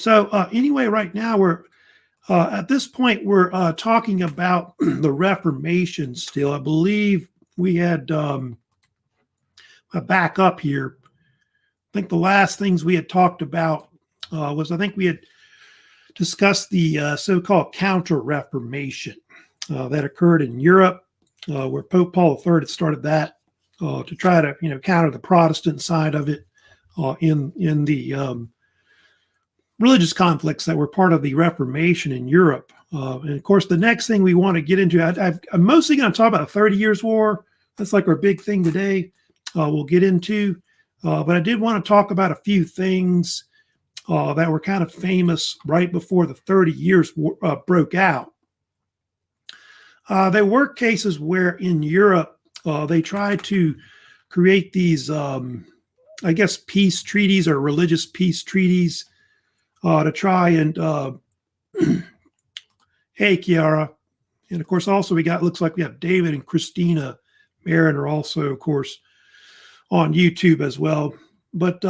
Anyway, right now we're at this point we're talking about the Reformation still. I believe we had a back up here. I think the last things we had talked about was I think we had discussed the so-called Counter Reformation that occurred in Europe, where Pope Paul III had started that to try to counter the Protestant side of it in the religious conflicts that were part of the Reformation in Europe. And of course, the next thing we want to get into, I'm mostly going to talk about the 30 Years' War. That's like our big thing today. We'll get into, but I did want to talk about a few things that were kind of famous right before the 30 Years' War broke out. There were cases where in Europe they tried to create these, I guess, peace treaties or religious peace treaties to try and, hey, Kiara. And of course, also looks like we have David and Christina Marin are also, of course, on YouTube as well. But,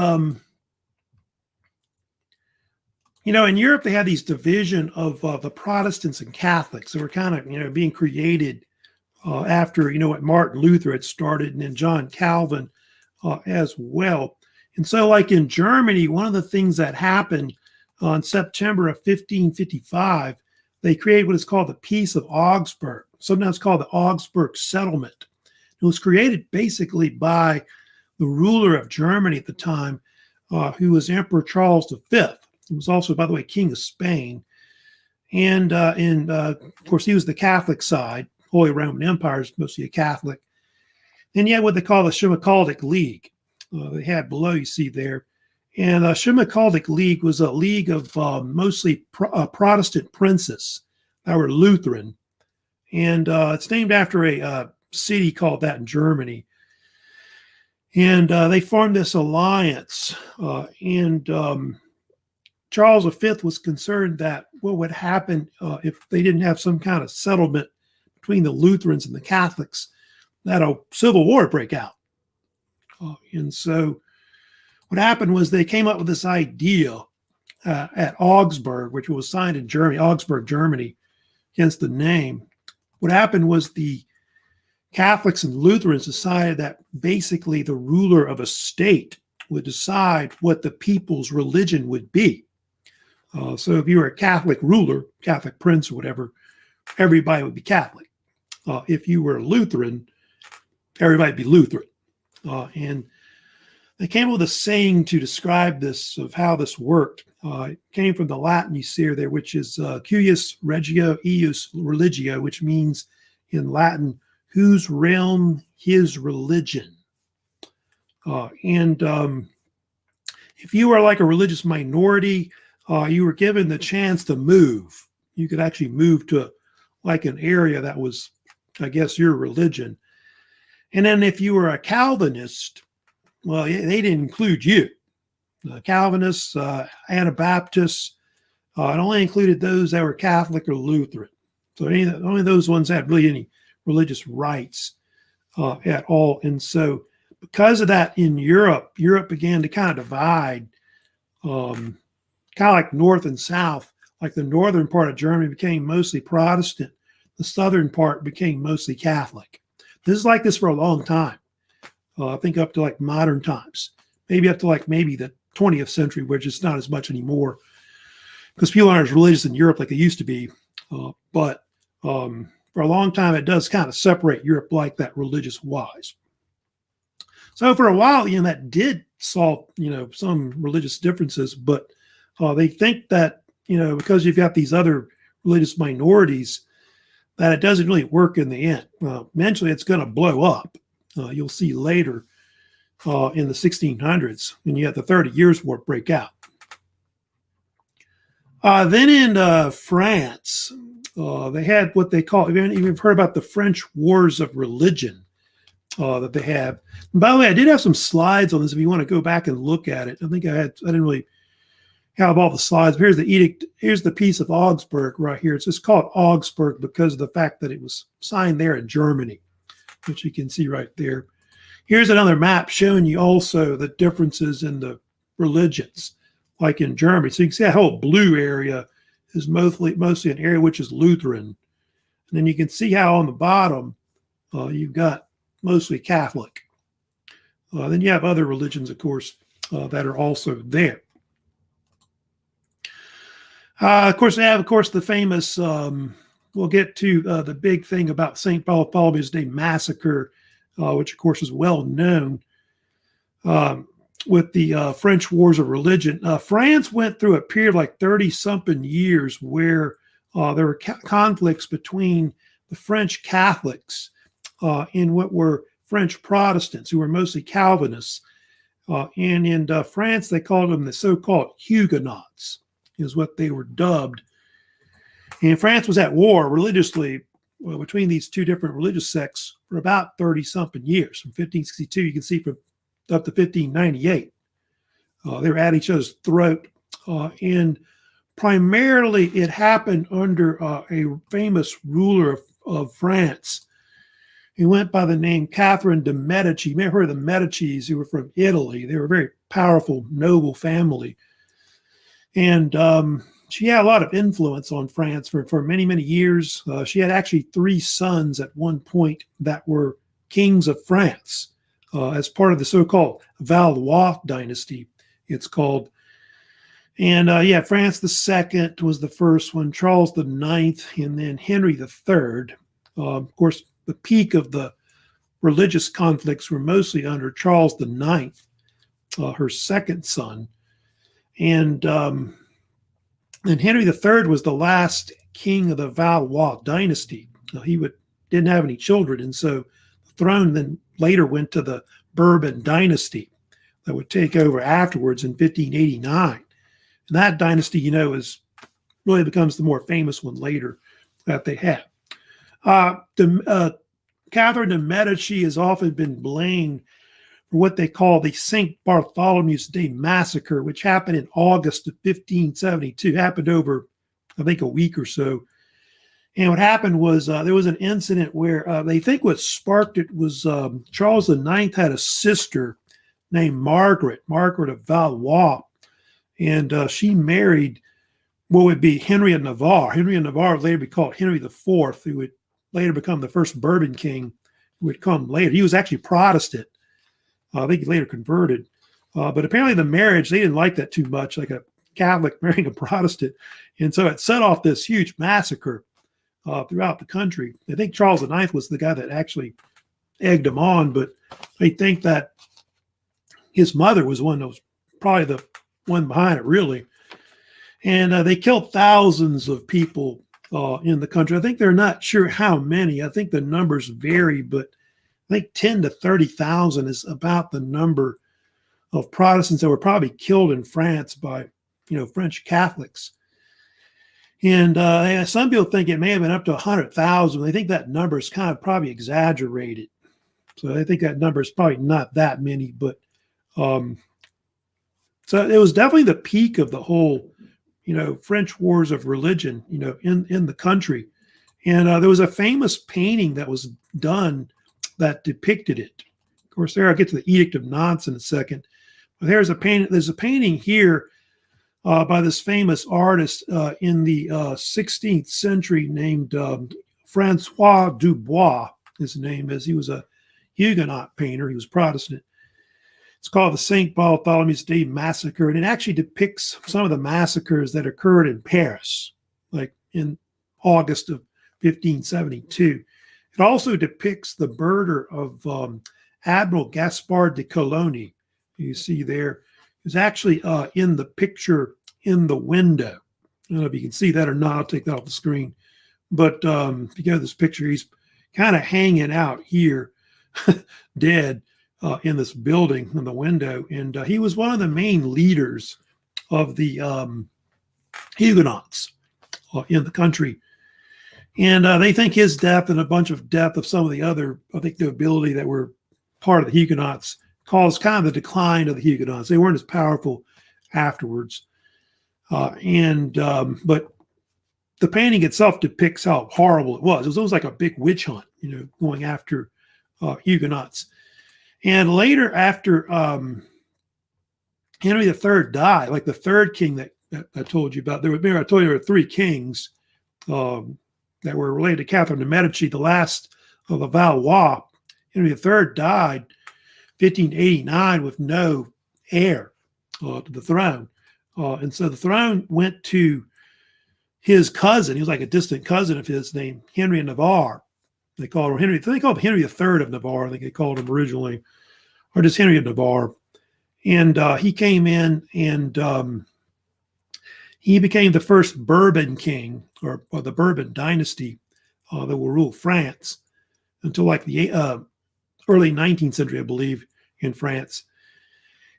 in Europe, they had these division of the Protestants and Catholics that were kind of, being created after, what Martin Luther had started and then John Calvin as well. And so like in Germany, one of the things that happened on September of 1555, they created what is called the Peace of Augsburg, sometimes called the Augsburg Settlement. It was created basically by the ruler of Germany at the time, who was Emperor Charles V. He was also, by the way, King of Spain. And of course, he was the Catholic side. Holy Roman Empire is mostly a Catholic. And you had what they call the Schmalkaldic League. They had below, you see there. And Schmalkaldic League was a league of mostly Protestant princes that were Lutheran. And it's named after a city called that in Germany. And they formed this alliance. Charles V was concerned that what would happen if they didn't have some kind of settlement between the Lutherans and the Catholics, that a civil war would break out. And so what happened was they came up with this idea at Augsburg, which was signed in Germany, Augsburg, Germany, hence the name. What happened was the Catholics and Lutherans decided that basically the ruler of a state would decide what the people's religion would be. So if you were a Catholic ruler, Catholic prince or whatever, everybody would be Catholic. If you were a Lutheran, everybody would be Lutheran. And they came up with a saying to describe this, of how this worked. It came from the Latin, you see there, which is cuius regio eius religio, which means in Latin, whose realm, his religion. If you were like a religious minority, you were given the chance to move. You could actually move to like an area that was, I guess, your religion. And then if you were a Calvinist, well, they didn't include you. Calvinists, Anabaptists, it only included those that were Catholic or Lutheran. So only those ones had really any religious rights at all. And so because of that in Europe began to kind of divide, kind of like north and south. Like the northern part of Germany became mostly Protestant. The southern part became mostly Catholic. This is like this for a long time. I think up to like modern times, maybe up to like maybe the 20th century, which is not as much anymore because people aren't as religious in Europe like they used to be. But for a long time, it does kind of separate Europe like that religious wise. So for a while, that did solve, some religious differences, but they think that, because you've got these other religious minorities, that it doesn't really work in the end. Eventually, it's going to blow up. You'll see later in the 1600s when you had the 30 Years' War break out. Then in France, they had what they call, you've heard about the French Wars of Religion that they have. And by the way, I did have some slides on this if you want to go back and look at it. I think I didn't really have all the slides. But here's the edict. Here's the Peace of Augsburg right here. It's just called Augsburg because of the fact that it was signed there in Germany, which you can see right there. Here's another map showing you also the differences in the religions. like in Germany. So you can see that whole blue area is mostly an area which is Lutheran. And then you can see how on the bottom you've got mostly Catholic. Then you have other religions, of course, that are also there. Of course, they have, the famous, we'll get to the big thing about St. Bartholomew's Day Massacre, which, of course, is well known with the French Wars of Religion. France went through a period like 30-something years where there were conflicts between the French Catholics and what were French Protestants, who were mostly Calvinists. And in France, they called them the so-called Huguenots, is what they were dubbed. And France was at war religiously between these two different religious sects for about 30-something years. From 1562, you can see, from up to 1598. They were at each other's throat. And primarily it happened under a famous ruler of France. He went by the name Catherine de' Medici. You may have heard of the Medicis, who were from Italy. They were a very powerful, noble family. And she had a lot of influence on France for many, many years. She had actually 3 sons at one point that were kings of France as part of the so-called Valois dynasty, it's called. And France II was the first one, Charles IX, and then Henry III. Of course, the peak of the religious conflicts were mostly under Charles IX, her second son. And Henry III was the last king of the Valois dynasty. He didn't have any children, and so the throne then later went to the Bourbon dynasty that would take over afterwards in 1589. And that dynasty, is really becomes the more famous one later that they had. Catherine de' Medici has often been blamed for what they call the St. Bartholomew's Day Massacre, which happened in August of 1572. It happened over, I think, a week or so. And what happened was there was an incident where they think what sparked it was Charles IX had a sister named Margaret of Valois, and she married what would be Henry of Navarre. Henry of Navarre would later be called Henry IV, who would later become the first Bourbon king, who would come later. He was actually Protestant. I think he later converted. But apparently the marriage, they didn't like that too much, like a Catholic marrying a Protestant. And so it set off this huge massacre throughout the country. I think Charles IX was the guy that actually egged him on, but they think that his mother was one that was probably the one behind it, really. And they killed thousands of people in the country. I think they're not sure how many. I think the numbers vary, but I think 10 to 30,000 is about the number of Protestants that were probably killed in France by, French Catholics. And some people think it may have been up to 100,000. They think that number is kind of probably exaggerated. So I think that number is probably not that many, but so it was definitely the peak of the whole, French wars of religion, in the country. And there was a famous painting that was done that depicted it. Of course, there I'll get to the Edict of Nantes in a second. But there's a painting here by this famous artist in the 16th century named Francois Dubois. His name is. He was a Huguenot painter. He was Protestant. It's called the St. Bartholomew's Day Massacre, and it actually depicts some of the massacres that occurred in Paris, like in August of 1572. It also depicts the murder of Admiral Gaspard de Coligny. You see there. Is actually in the picture in the window. I don't know if you can see that or not. I'll take that off the screen. But if you go to this picture, he's kind of hanging out here, dead in this building in the window. And he was one of the main leaders of the Huguenots in the country. And they think his death and a bunch of death of some of the other, I think, nobility that were part of the Huguenots caused kind of the decline of the Huguenots. They weren't as powerful afterwards. But the painting itself depicts how horrible it was. It was almost like a big witch hunt, going after Huguenots. And later, after Henry III died, like the third king that I told you about. I told you there were three kings that were related to Catherine de' Medici, the last of the Valois. Henry III died 1589 with no heir to the throne. And so the throne went to his cousin. He was like a distant cousin of his, named Henry of Navarre. They called him Henry. They called him Henry III of Navarre. I think they called him originally, or just Henry of Navarre. And he came in and he became the first Bourbon king, or the Bourbon dynasty that will rule France until like the early 19th century, I believe, in France.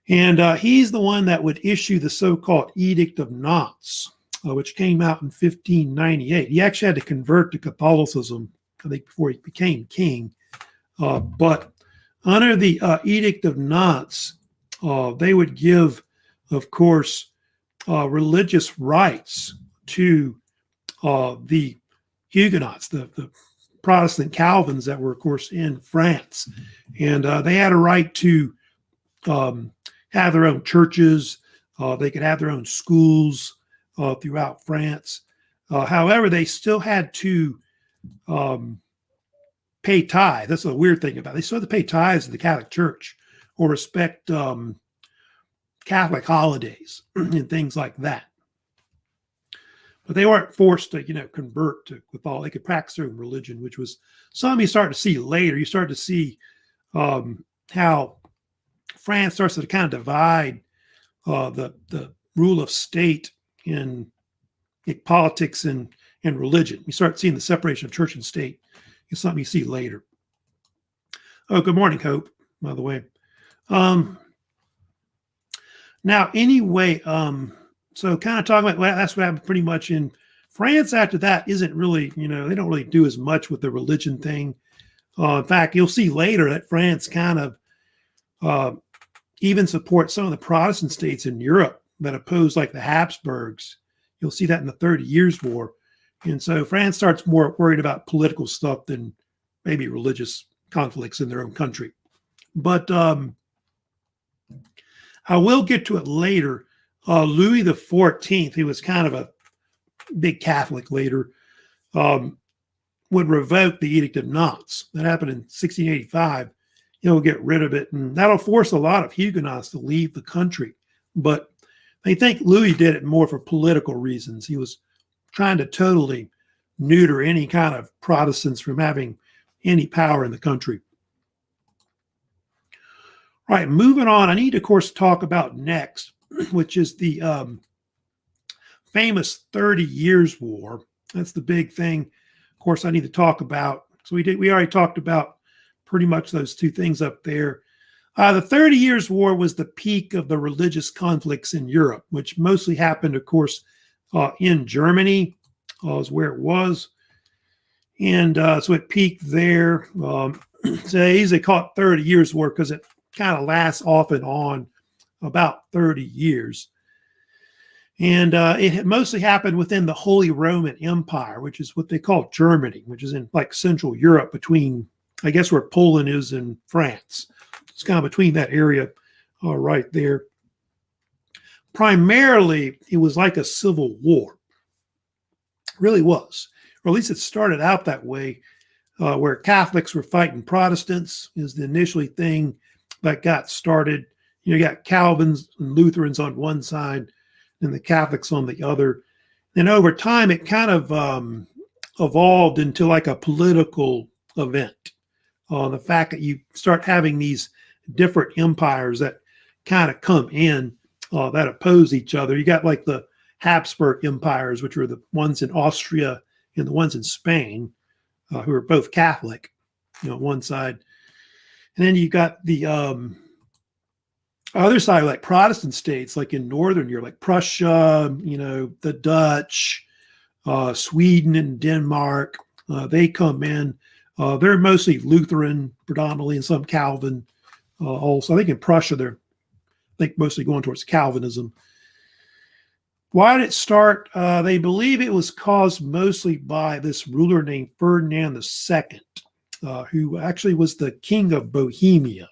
And he's the one that would issue the so-called Edict of Nantes, which came out in 1598. He actually had to convert to Catholicism, I think, before he became king. But under the Edict of Nantes, they would give, of course, religious rights to the Huguenots, the Protestant Calvins that were, of course, in France. And they had a right to have their own churches. They could have their own schools throughout France. However, they still had to pay tithe. That's a weird thing about it. They still had to pay tithes to the Catholic Church or respect Catholic holidays and things like that. But they weren't forced to, convert to Catholic. They could practice their own religion, which was something you start to see later. You start to see how France starts to kind of divide the rule of state in politics and religion. You start seeing the separation of church and state. It's something you see later. Oh, good morning, Hope, by the way. Now, anyway, so kind of talking about, well, that's what happened pretty much in France. After that isn't really, they don't really do as much with the religion thing. In fact, you'll see later that France kind of even supports some of the Protestant states in Europe that oppose, like the Habsburgs. You'll see that in the 30 Years' War. And so France starts more worried about political stuff than maybe religious conflicts in their own country. But I will get to it later. Louis XIV, who was kind of a big Catholic later, would revoke the Edict of Nantes. That happened in 1685. He'll get rid of it, and that'll force a lot of Huguenots to leave the country. But they think Louis did it more for political reasons. He was trying to totally neuter any kind of Protestants from having any power in the country. All right, moving on. I need to, of course, talk about next, which is the famous 30 Years' War. That's the big thing, of course, I need to talk about. So we already talked about pretty much those two things up there. The 30 Years' War was the peak of the religious conflicts in Europe, which mostly happened, of course, in Germany, is where it was. And so it peaked there. So they usually call it 30 Years' War because it kind of lasts off and on about 30 years. And it mostly happened within the Holy Roman Empire, which is what they call Germany, which is in like Central Europe between, I guess, where Poland is and France. It's kind of between that area right there. Primarily, it was like a civil war. It really was. Or at least it started out that way, where Catholics were fighting Protestants is the initially thing that got started. You got Calvins and Lutherans on one side and the Catholics on the other. And over time, it kind of evolved into like a political event. The fact that you start having these different empires that kind of come in that oppose each other. You got like the Habsburg empires, which were the ones in Austria and the ones in Spain, who are both Catholic, on one side. And then you got the other side, like Protestant states, like in Northern Europe, like Prussia, the Dutch, Sweden and Denmark. They come in. They're mostly Lutheran predominantly and some Calvin also. I think in Prussia, they're mostly going towards Calvinism. Why did it start? They believe it was caused mostly by this ruler named Ferdinand II, who actually was the king of Bohemia.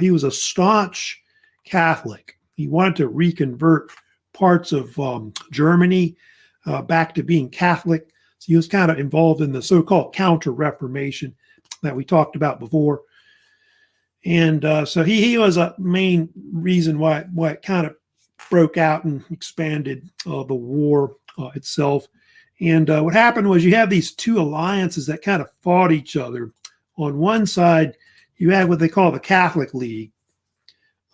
He was a staunch Catholic, He wanted to reconvert parts of Germany back to being Catholic. So he was kind of involved in the so-called Counter Reformation that we talked about before. And so he was a main reason why it kind of broke out and expanded the war itself. And what happened was you have these two alliances that kind of fought each other. On one side, you had what they call the Catholic League,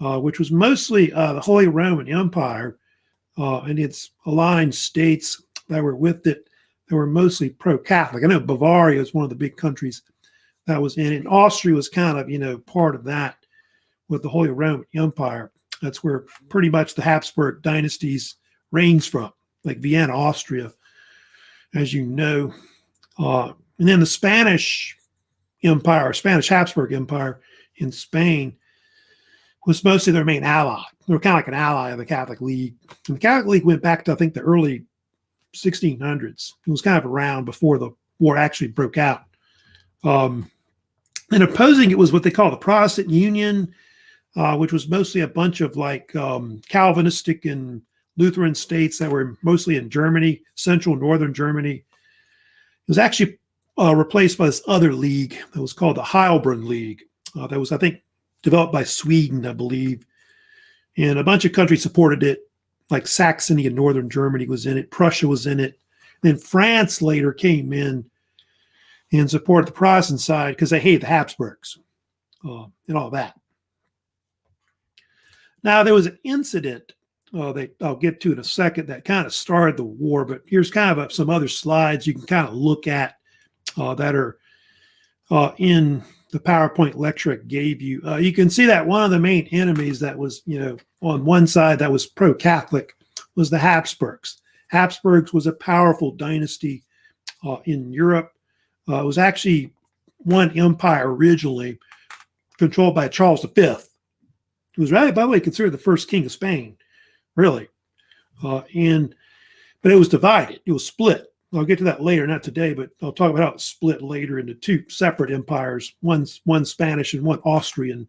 which was mostly the Holy Roman Empire and its aligned states that were with it that were mostly pro-Catholic. I know Bavaria is one of the big countries that was in it. And Austria was kind of, part of that with the Holy Roman Empire. That's where pretty much the Habsburg dynasties reigns from, like Vienna, Austria, as you know. And then the Spanish Empire, Spanish Habsburg Empire in Spain was mostly their main ally. They were kind of like an ally of the Catholic League. And the Catholic League went back to, I think, the early 1600s. It was kind of around before the war actually broke out. And opposing it was what they call the Protestant Union, which was mostly a bunch of Calvinistic and Lutheran states that were mostly in Germany, central northern Germany. It was actually replaced by this other league that was called the Heilbronn League. That was, I think, developed by Sweden, I believe. And a bunch of countries supported it, like Saxony and northern Germany was in it. Prussia was in it. Then France later came in and supported the Protestant side because they hated the Habsburgs and all that. Now, there was an incident that I'll get to in a second that kind of started the war, but here's kind of some other slides you can kind of look at that are in the PowerPoint lecture I gave you. You can see that one of the main enemies that was, on one side that was pro-Catholic was the Habsburgs. Habsburgs was a powerful dynasty in Europe. It was actually one empire originally controlled by Charles V. It was really, by the way, considered the first king of Spain, really. But it was divided. It was split. I'll get to that later, not today, but I'll talk about how it was split later into two separate empires, one Spanish and one Austrian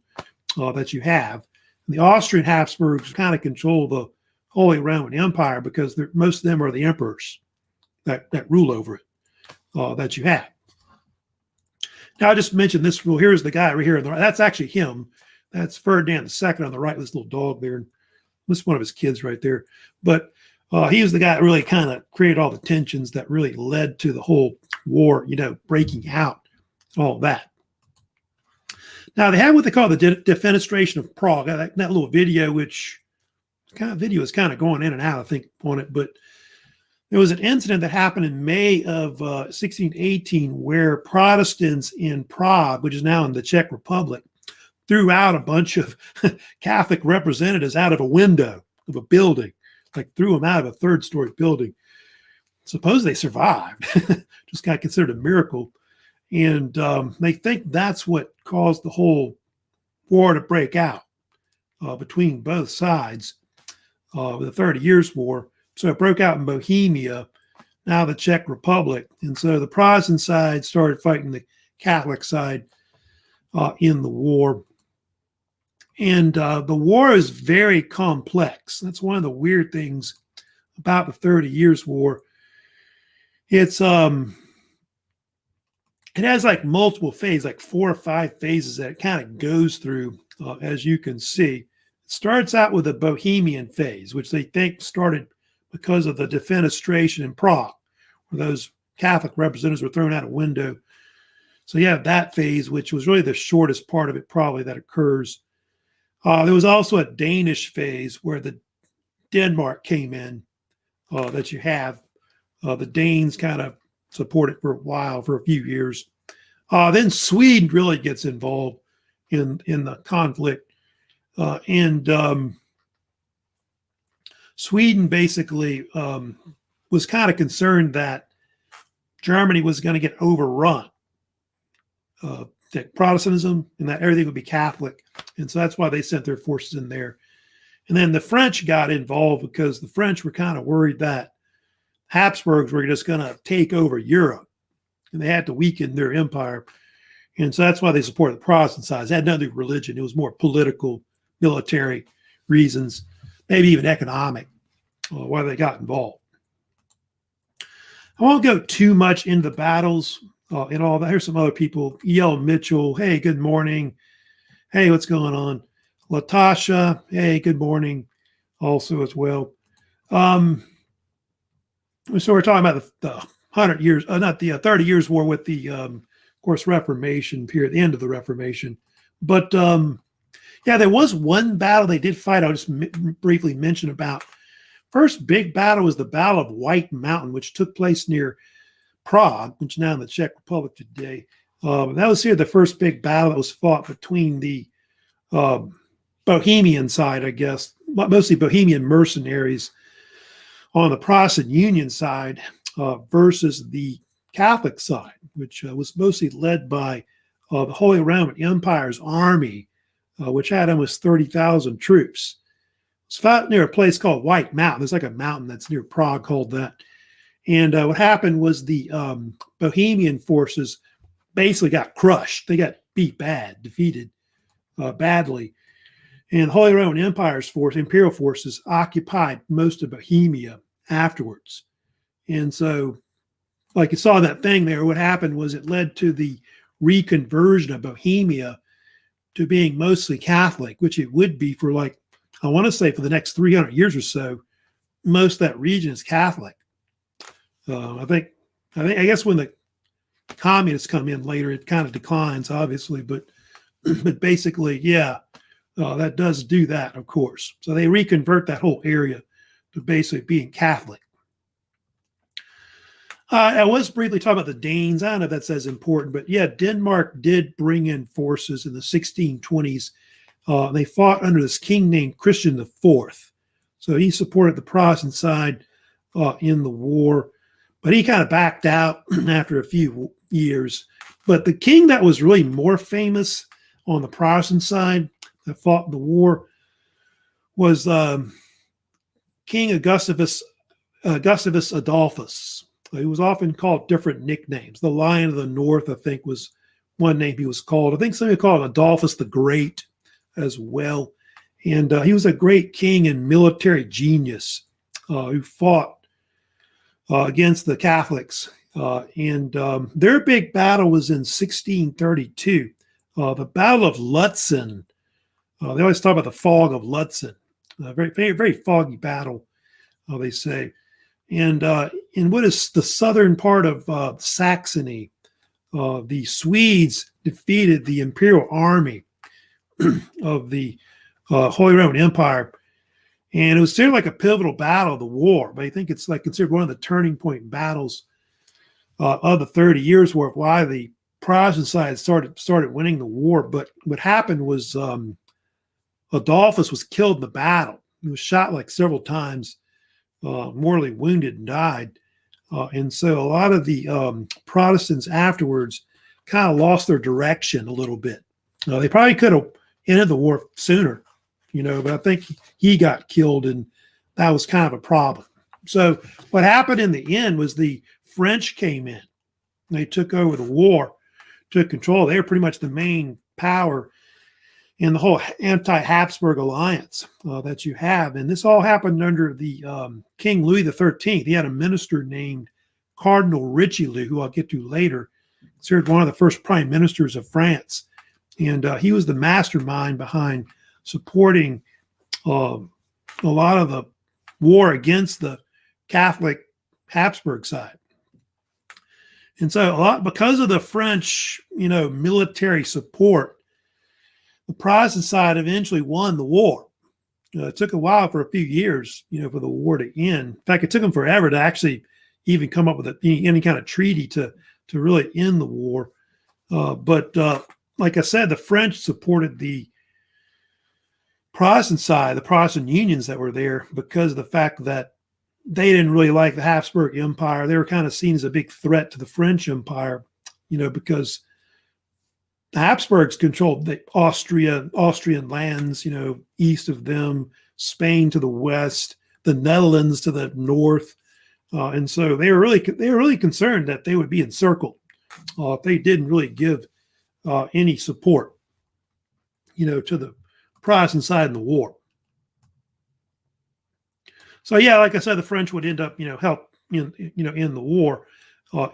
that you have. And the Austrian Habsburgs kind of control the Holy Roman Empire because most of them are the emperors that rule over it that you have. Now, I just mentioned this rule. Here's the guy right here. That's actually him. That's Ferdinand II on the right, this little dog there. This is one of his kids right there. But he was the guy that really kind of created all the tensions that really led to the whole war, breaking out, all that. Now, they had what they call the defenestration of Prague. That little video, which kind of video is kind of going in and out, I think, on it. But there was an incident that happened in May of 1618 where Protestants in Prague, which is now in the Czech Republic, threw out a bunch of Catholic representatives out of a window of a building, threw them out of a third-story building. Suppose they survived. Just kind of considered a miracle. And they think that's what caused the whole war to break out between both sides with the 30 Years' War. So it broke out in Bohemia, now the Czech Republic. And so the Protestant side started fighting the Catholic side in the war. And the war is very complex. That's one of the weird things about the 30 Years' War. It has multiple phases, 4 or 5 phases that it kind of goes through, as you can see. It starts out with a Bohemian phase, which they think started because of the defenestration in Prague, where those Catholic representatives were thrown out a window. So you have that phase, which was really the shortest part of it probably that occurs. There was also a Danish phase where Denmark came in that you have. The Danes kind of support it for a while, for a few years. Then Sweden really gets involved in the conflict. Sweden basically was kind of concerned that Germany was going to get overrun, that Protestantism and that everything would be Catholic. And so that's why they sent their forces in there. And then the French got involved because the French were kind of worried that Habsburgs were just going to take over Europe and they had to weaken their empire. And so that's why they supported the Protestant side. It had nothing to do with religion. It was more political, military reasons. maybe even economic, why they got involved. I won't go too much into the battles and all that. Here's some other people. E.L. Mitchell, hey, good morning. Hey, what's going on? Latasha, hey, good morning also as well. So we're talking about the 100 years, not the 30 years war with the, of course, Reformation period, the end of the Reformation. But yeah, there was one battle they did fight. I'll just briefly mention about. First big battle was the Battle of White Mountain, which took place near Prague, which is now in the Czech Republic today. That was here the first big battle that was fought between the Bohemian side, I guess, mostly Bohemian mercenaries on the Protestant Union side versus the Catholic side, which was mostly led by the Holy Roman Empire's army, which had almost 30,000 troops. It's fought near a place called White Mountain. There's like a mountain that's near Prague called that. And what happened was the Bohemian forces basically got crushed. They got beat bad, defeated badly. And Holy Roman Empire's imperial forces occupied most of Bohemia afterwards. And so, like you saw that thing there, what happened was it led to the reconversion of Bohemia to being mostly Catholic, which it would be for like, I want to say for the next 300 years or so, most of that region is Catholic. I guess when the communists come in later, it kind of declines, obviously, but basically, yeah, that does do that, of course. So they reconvert that whole area to basically being Catholic. I was briefly talking about the Danes. I don't know if that's as important, but yeah, Denmark did bring in forces in the 1620s. They fought under this king named Christian IV. So he supported the Protestant side in the war, but he kind of backed out after a few years. But the king that was really more famous on the Protestant side that fought in the war was King Augustus Adolphus. He was often called different nicknames. The Lion of the North, I think, was one name he was called. I think somebody called him Adolphus the Great as well. And he was a great king and military genius who fought against the Catholics. Their big battle was in 1632, the Battle of Lutzen. They always talk about the fog of Lutzen. Very, very, very foggy battle, they say. And in what is the southern part of Saxony, the Swedes defeated the imperial army of the Holy Roman Empire. And it was considered like a pivotal battle of the war. But I think it's like considered one of the turning point battles of the 30 Years' War, why the Protestant side started winning the war. But what happened was Adolphus was killed in the battle. He was shot like several times, mortally wounded and died. And so a lot of the Protestants afterwards kind of lost their direction a little bit. They probably could have ended the war sooner, but I think he got killed, and that was kind of a problem. So what happened in the end was the French came in. They took over the war, took control. They were pretty much the main power in the whole anti-Habsburg alliance that you have. And this all happened under the King Louis XIII. He had a minister named Cardinal Richelieu, who I'll get to later, considered one of the first prime ministers of France. And he was the mastermind behind supporting a lot of the war against the Catholic Habsburg side. And so because of the French, military support, the Protestant side eventually won the war. It took a while, for a few years, for the war to end. In fact, it took them forever to actually even come up with any kind of treaty to really end the war. But like I said, the French supported the Protestant side, the Protestant unions that were there, because of the fact that they didn't really like the Habsburg Empire. They were kind of seen as a big threat to the French Empire, because the Habsburgs controlled the Austrian lands, east of them, Spain to the west, the Netherlands to the north, and so they were really concerned that they would be encircled if they didn't really give any support, to the Protestant side in the war. So yeah, like I said, the French would end up, help in the war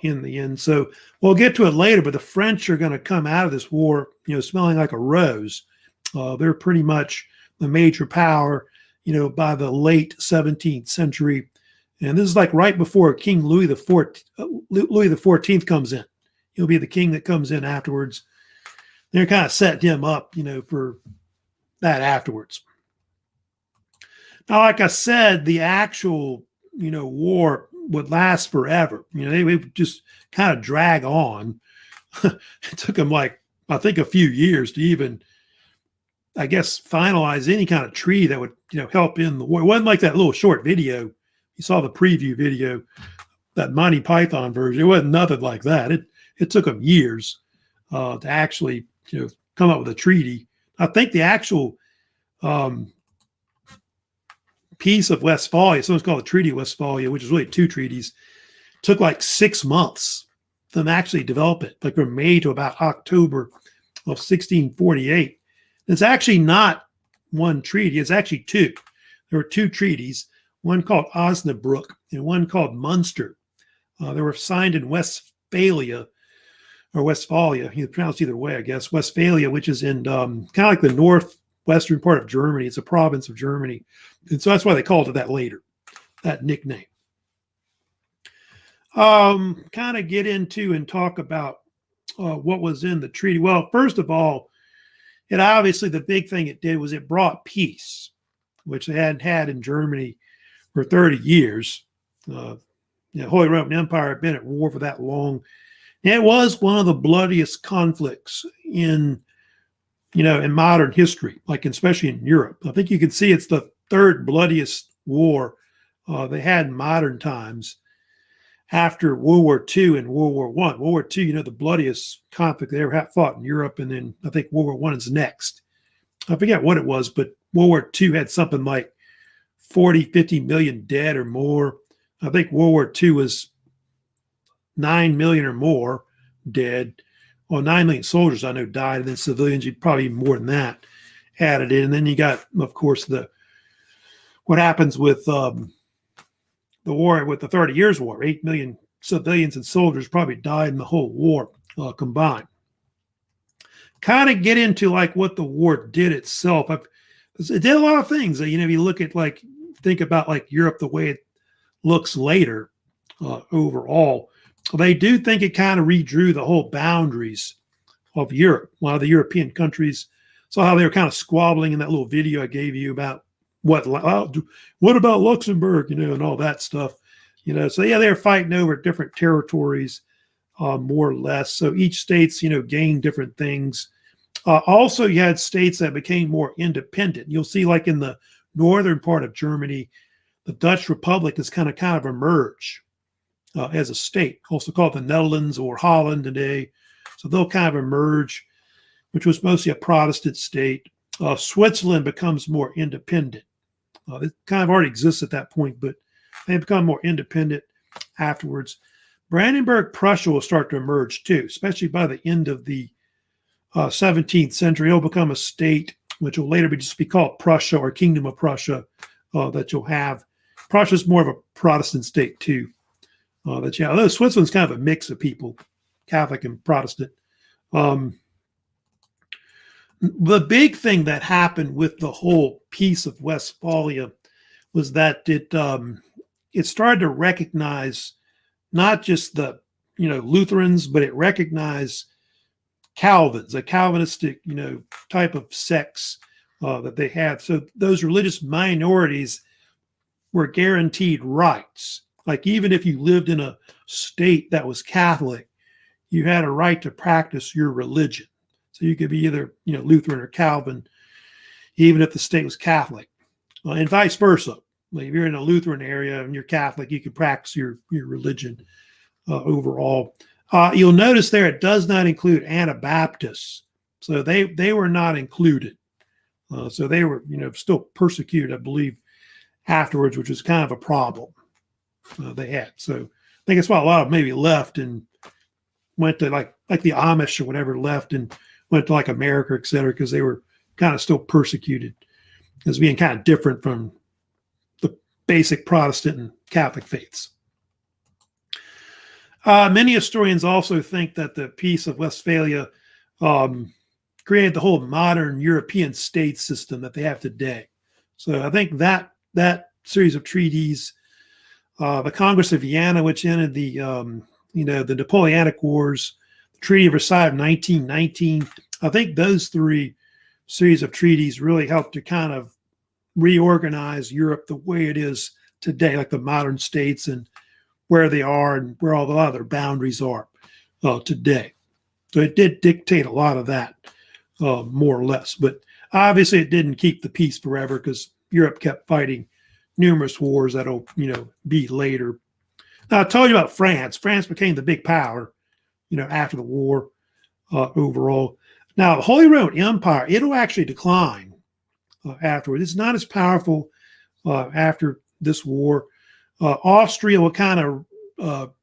in the end. So we'll get to it later, but the French are going to come out of this war, smelling like a rose. They're pretty much the major power, by the late 17th century. And this is like right before King Louis the 14th comes in. He'll be the king that comes in afterwards. They're kind of setting him up, for that afterwards. Now, like I said, the actual, war would last forever. They would just kind of drag on. It took them I think a few years to even, I guess, finalize any kind of treaty that would, help in the war. It wasn't like that little short video. You saw the preview video, that Monty Python version. It wasn't nothing like that. It took them years to actually, come up with a treaty. I think the actual Peace of Westphalia, sometimes called the Treaty of Westphalia, which is really two treaties, took like 6 months for them actually develop it, like from May to about October of 1648. It's actually not one treaty. It's actually two. There were two treaties, one called Osnabrück and one called Munster. They were signed in Westphalia, or Westphalia. You pronounce either way, I guess. Westphalia, which is in kind of like the northwestern part of Germany. It's a province of Germany. And so that's why they called it that later, that nickname. Kind of get into and talk about what was in the treaty. Well, first of all, it obviously, the big thing it did was it brought peace, which they hadn't had in Germany for 30 years. The Holy Roman Empire had been at war for that long. And it was one of the bloodiest conflicts in modern history, like especially in Europe. I think you can see it's the third bloodiest war they had in modern times after World War II and World War I. World War II, the bloodiest conflict they ever fought in Europe, and then I think World War I is next. I forget what it was, but World War II had something like 40, 50 million dead or more. I think World War II was 9 million or more dead. Well, 9 million soldiers I know died, and then civilians, probably more than that, added in. And then you got, of course, what happens with the war, with the 30 Years' War. 8 million civilians and soldiers probably died in the whole war combined. Kind of get into what the war did itself. It did a lot of things. If you look at think about Europe, the way it looks later overall, they do think it kind of redrew the whole boundaries of Europe. A lot of the European countries saw how they were kind of squabbling in that little video I gave you about what about Luxembourg, and all that stuff, So yeah, they were fighting over different territories, more or less. So each state's, gained different things. Also, you had states that became more independent. You'll see, in the northern part of Germany, the Dutch Republic has kind of emerged as a state, also called the Netherlands or Holland today. So they'll kind of emerge, which was mostly a Protestant state. Switzerland becomes more independent. It kind of already exists at that point, but they become more independent afterwards. Brandenburg Prussia will start to emerge too, especially by the end of the 17th century. It'll become a state, which will later just be called Prussia or Kingdom of Prussia, that you'll have. Prussia is more of a Protestant state too. Although Switzerland's kind of a mix of people, Catholic and Protestant. The big thing that happened with the whole Peace of Westphalia was that it started to recognize not just the Lutherans, but it recognized Calvins, a Calvinistic type of sects that they had. So those religious minorities were guaranteed rights. Even if you lived in a state that was Catholic, you had a right to practice your religion. So you could be either Lutheran or Calvin, even if the state was Catholic, and vice versa. If you're in a Lutheran area and you're Catholic, you can practice your religion overall. You'll notice there it does not include Anabaptists, so they were not included. So they were still persecuted, I believe, afterwards, which was kind of a problem they had. So I think that's why a lot of them maybe left and went to like the Amish or whatever, left and went to America, et cetera, because they were kind of still persecuted as being kind of different from the basic Protestant and Catholic faiths. Many historians also think that the Peace of Westphalia created the whole modern European state system that they have today. So I think that series of treaties, the Congress of Vienna, which ended the the Napoleonic Wars, the Treaty of Versailles of 1919, I think those three series of treaties really helped to kind of reorganize Europe the way it is today, like the modern states and where they are and where all the other boundaries are today. So it did dictate a lot of that, more or less. But obviously it didn't keep the peace forever because Europe kept fighting numerous wars that'll, be later. Now, I told you about France. France became the big power, after the war overall. Now, the Holy Roman Empire, it'll actually decline afterwards. It's not as powerful after this war. Austria will kind of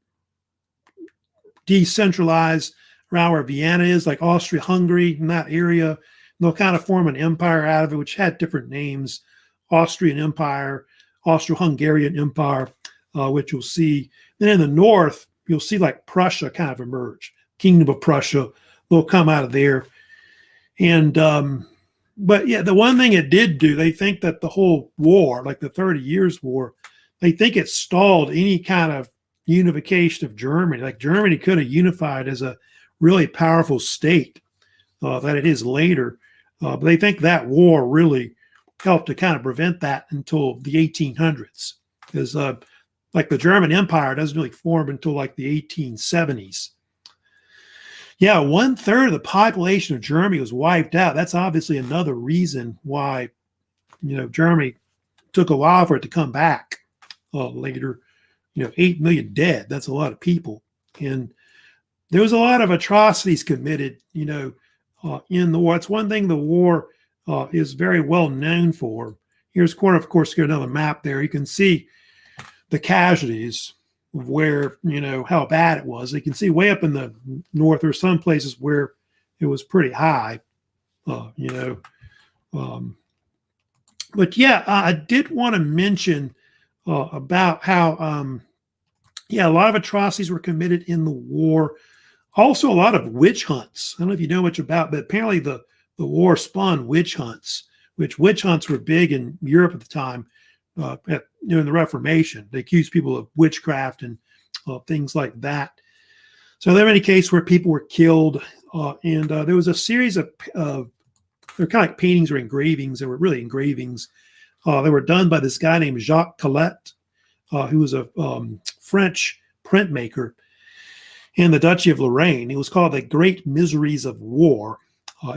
decentralize around where Vienna is, like Austria-Hungary in that area. They'll kind of form an empire out of it, which had different names: Austrian Empire, Austro-Hungarian Empire, which you'll see. Then in the north, you'll see like Prussia kind of emerge. Kingdom of Prussia, they'll come out of there. And but yeah, the one thing it did do, they think that the whole war, like the 30 Years' War, they think it stalled any kind of unification of Germany. Like Germany could have unified as a really powerful state that it is later. But they think that war really helped to kind of prevent that until the 1800s. Because like the German Empire doesn't really form until like the 1870s. Yeah, 1/3 of the population of Germany was wiped out. That's obviously another reason why, Germany took a while for it to come back later. 8 million dead. That's a lot of people. And there was a lot of atrocities committed, in the war. It's one thing the war is very well known for. Here's, of course, got another map there. You can see the casualties of where, how bad it was. You can see way up in the north, there are some places where it was pretty high, But yeah, I did want to mention about how, a lot of atrocities were committed in the war. Also, a lot of witch hunts. I don't know if you know much about, but apparently the war spawned witch hunts, which witch hunts were big in Europe at the time. During the Reformation, they accused people of witchcraft and things like that. So there are many cases where people were killed, and there was a series of they're kind of like paintings or engravings. They were really engravings. They were done by this guy named Jacques Collet, who was a French printmaker in the Duchy of Lorraine. It was called The Great Miseries of War.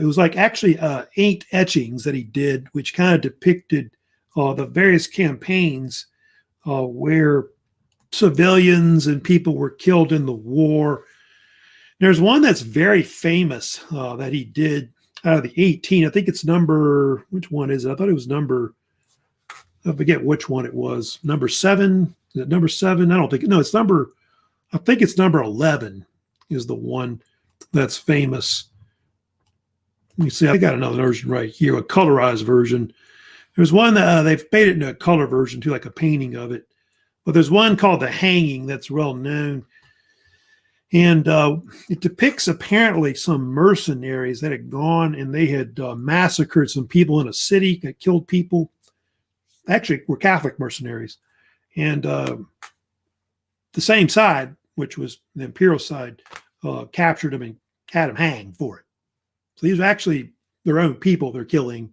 It was like actually 8 etchings that he did, which kind of depicted the various campaigns where civilians and people were killed in the war. There's one that's very famous that he did out of the 18. I think it's number, which one is it? I thought it was number, I forget which one it was. Number 7? Is it number 7? I don't think, no, I think it's number 11 is the one that's famous. Let me see, I got another version right here, a colorized version. There's one that they've made it into a color version too, like a painting of it. But there's one called The Hanging that's well known. And it depicts apparently some mercenaries that had gone and they had massacred some people in a city, that killed people. Actually, were Catholic mercenaries. And the same side, which was the imperial side, captured them and had them hanged for it. So these are actually their own people they're killing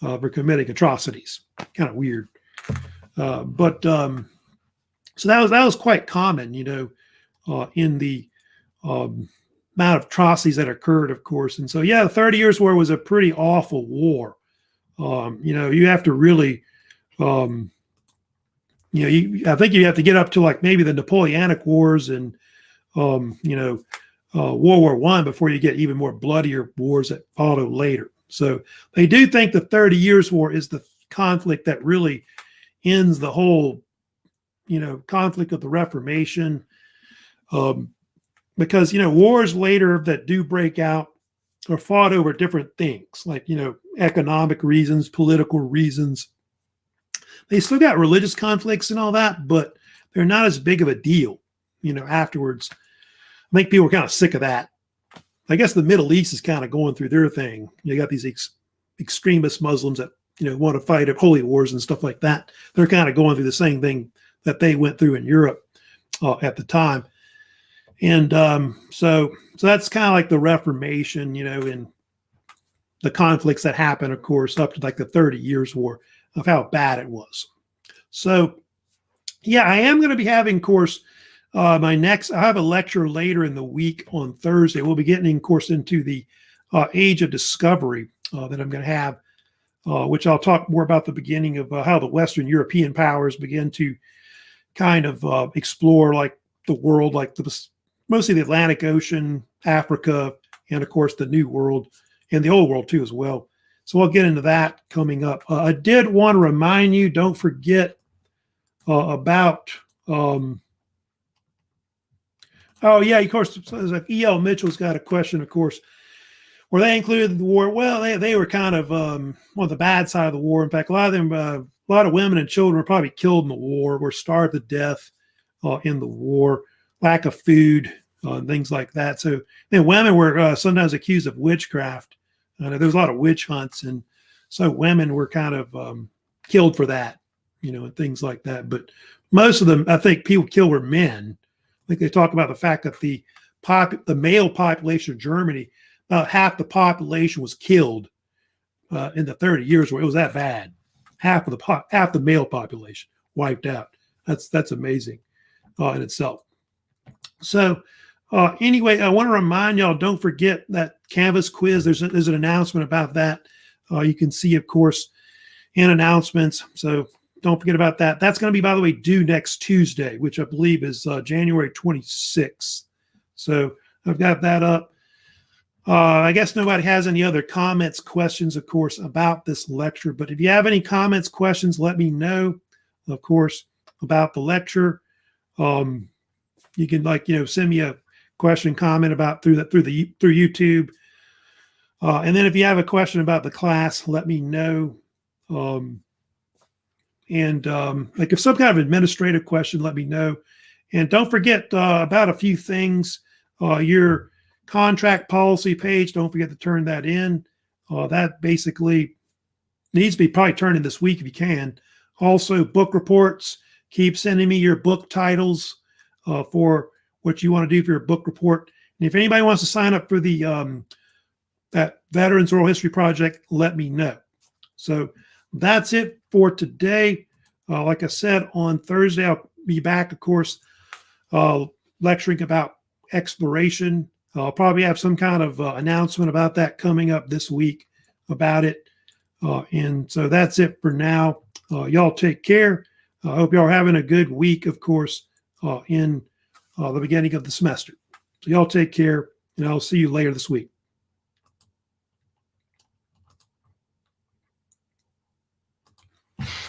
for committing atrocities. Kind of weird. So that was quite common, in the amount of atrocities that occurred, of course. And so, yeah, the 30 Years' War was a pretty awful war. You have to really, I think you have to get up to like maybe the Napoleonic Wars and, World War I before you get even more bloodier wars that follow later. So they do think the 30 Years' War is the conflict that really ends the whole, conflict of the Reformation. Because, wars later that do break out are fought over different things, like, economic reasons, political reasons. They still got religious conflicts and all that, but they're not as big of a deal, afterwards. I think people are kind of sick of that. I guess the Middle East is kind of going through their thing. You got these extremist Muslims that, want to fight at holy wars and stuff like that. They're kind of going through the same thing that they went through in Europe at the time. And so that's kind of like the Reformation, and the conflicts that happened, of course, up to like the 30 Years' War, of how bad it was. So, yeah, I am going to be having, of course, I have a lecture later in the week on Thursday. We'll be getting, of course, into the Age of Discovery that I'm going to have, which I'll talk more about the beginning of how the Western European powers begin to kind of explore like the world, like mostly the Atlantic Ocean, Africa, and of course the New World and the Old World too as well. So I'll get into that coming up. I did want to remind you, don't forget about, oh yeah, of course, like E.L. Mitchell's got a question, of course, where they included the war. Well, they were kind of on the bad side of the war. In fact, a lot of them, a lot of women and children were probably killed in the war, were starved to death in the war, lack of food, and things like that. So then women were sometimes accused of witchcraft. There was a lot of witch hunts, and so women were kind of killed for that, and things like that. But most of them, I think, people killed were men. I think they talk about the fact that the male population of Germany, about half the population was killed in the 30 Years' War. It was that bad. Half the male population wiped out. That's amazing in itself. So anyway, I want to remind y'all, don't forget that Canvas quiz. There's an announcement about that. You can see, of course, in announcements. So don't forget about that. That's going to be, by the way, due next Tuesday, which I believe is January 26th. So I've got that up. I guess nobody has any other comments, questions, of course, about this lecture. But if you have any comments, questions, let me know, of course, about the lecture. You can, send me a question, comment about through YouTube. And then if you have a question about the class, let me know. Like if some kind of administrative question, let me know. And don't forget about a few things. Your contract policy page, don't forget to turn that in. That basically needs to be probably turned in this week if you can. Also, book reports. Keep sending me your book titles for what you want to do for your book report. And if anybody wants to sign up for the that Veterans Oral History Project, let me know. So that's it for today. Like I said, on Thursday, I'll be back, of course, lecturing about exploration. I'll probably have some kind of announcement about that coming up this week about it. And so that's it for now. Y'all take care. I hope y'all are having a good week, of course, in the beginning of the semester. So y'all take care, and I'll see you later this week.